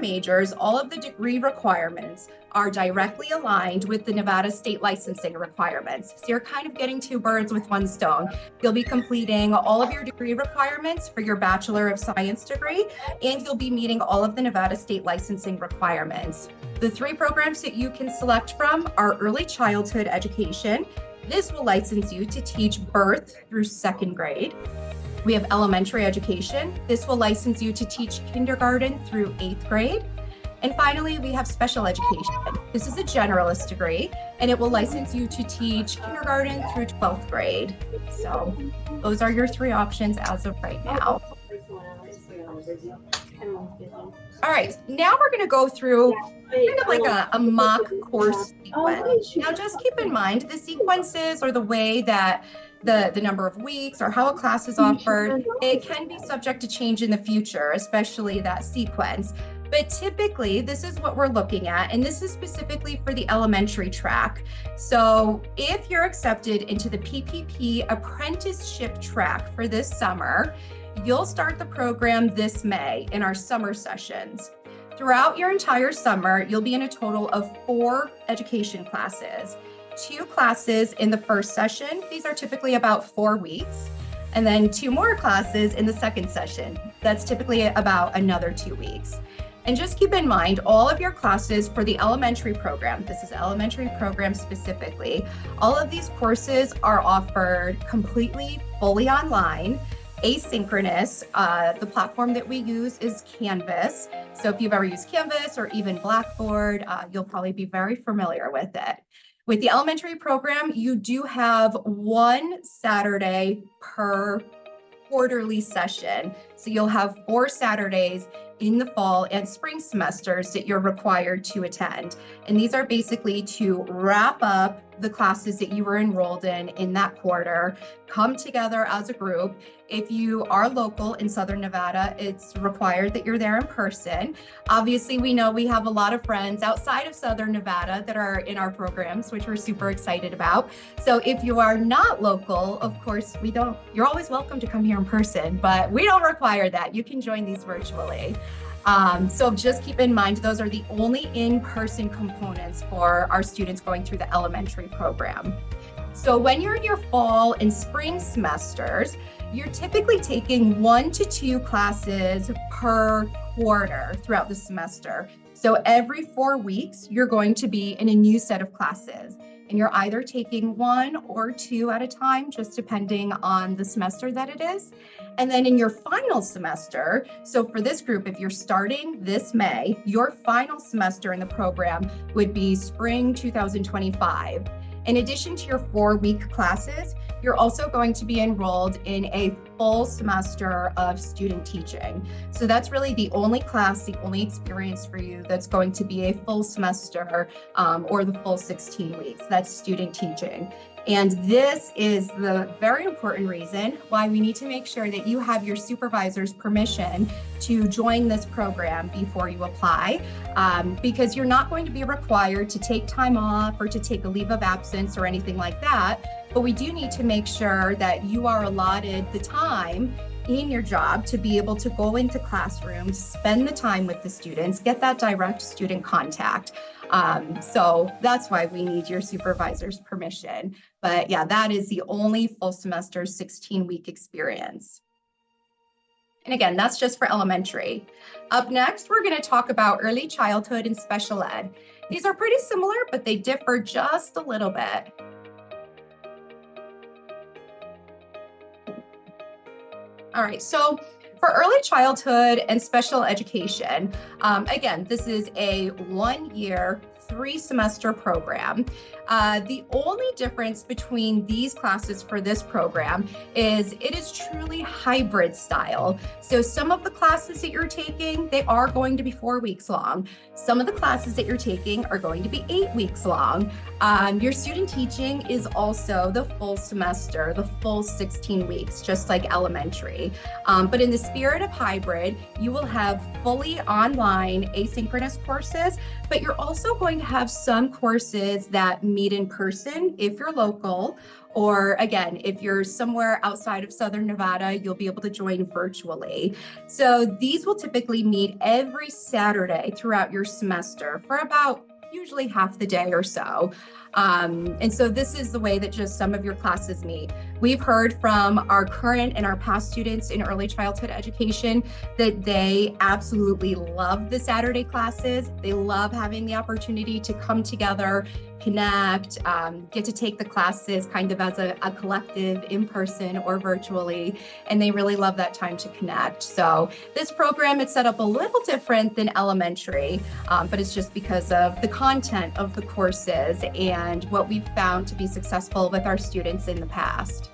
majors, all of the degree requirements are directly aligned with the Nevada state licensing requirements. So you're kind of getting two birds with one stone. You'll be completing all of your degree requirements for your Bachelor of Science degree, and you'll be meeting all of the Nevada state licensing requirements. The three programs that you can select from are early childhood education. This will license you to teach birth through second grade. We have elementary education. This will license you to teach kindergarten through 8th grade. And finally, we have special education. This is a generalist degree, and it will license you to teach kindergarten through 12th grade. So those are your three options as of right now. All right, now we're going to go through kind of like a mock course sequence. Now, just keep in mind the sequences or the way that the number of weeks or how a class is offered, it can be subject to change in the future, especially that sequence. But typically, this is what we're looking at, and this is specifically for the elementary track. So if you're accepted into the PPP apprenticeship track for this summer, you'll start the program this May in our summer sessions. Throughout your entire summer, you'll be in a total of 4 education classes. 2 classes in the first session. These are typically about 4 weeks. And then 2 more classes in the second session. That's typically about another 2 weeks. And just keep in mind, all of your classes for the elementary program, this is elementary program specifically, all of these courses are offered completely, fully online, asynchronous. The platform that we use is Canvas. So if you've ever used Canvas or even Blackboard, you'll probably be very familiar with it. With the elementary program, you do have 1 Saturday per quarterly session. So you'll have 4 Saturdays in the fall and spring semesters that you're required to attend. And these are basically to wrap up the classes that you were enrolled in that quarter, come together as a group. If you are local in Southern Nevada, it's required that you're there in person. Obviously, we know we have a lot of friends outside of Southern Nevada that are in our programs, which we're super excited about. So if you are not local, of course, you're always welcome to come here in person, but we don't require that. You can join these virtually. So just keep in mind, those are the only in-person components for our students going through the elementary program. So when you're in your fall and spring semesters, you're typically taking 1 to 2 classes per quarter throughout the semester. So every 4 weeks, you're going to be in a new set of classes. And you're either taking 1 or 2 at a time, just depending on the semester that it is. And then in your final semester, so for this group, if you're starting this May, your final semester in the program would be spring 2025. In addition to your 4-week classes, you're also going to be enrolled in a full semester of student teaching. So that's really the only class, the only experience for you that's going to be a full semester or the full 16 weeks. That's student teaching. And this is the very important reason why we need to make sure that you have your supervisor's permission to join this program before you apply, because you're not going to be required to take time off or to take a leave of absence or anything like that. But we do need to make sure that you are allotted the time in your job to be able to go into classrooms, spend the time with the students, get that direct student contact. So that's why we need your supervisor's permission. But yeah, that is the only full semester 16-week experience. And again, that's just for elementary. Up next, we're going to talk about early childhood and special ed. These are pretty similar, but they differ just a little bit. All right, so for early childhood and special education, again, this is a 1-year, 3-semester program. The only difference between these classes for this program is it is truly hybrid style. So some of the classes that you're taking, they are going to be 4 weeks long. Some of the classes that you're taking are going to be 8 weeks long. Your student teaching is also the full semester, the full 16 weeks, just like elementary. But in the spirit of hybrid, you will have fully online asynchronous courses, but you're also going to have some courses that meet meet in person if you're local, or again, if you're somewhere outside of Southern Nevada, you'll be able to join virtually. So these will typically meet every Saturday throughout your semester for about usually half the day or so. And so this is the way that just some of your classes meet. We've heard from our current and our past students in early childhood education that they absolutely love the Saturday classes. They love having the opportunity to come together, connect, get to take the classes kind of as a collective in person or virtually, and they really love that time to connect. So this program is set up a little different than elementary, but it's just because of the content of the courses and what we've found to be successful with our students in the past.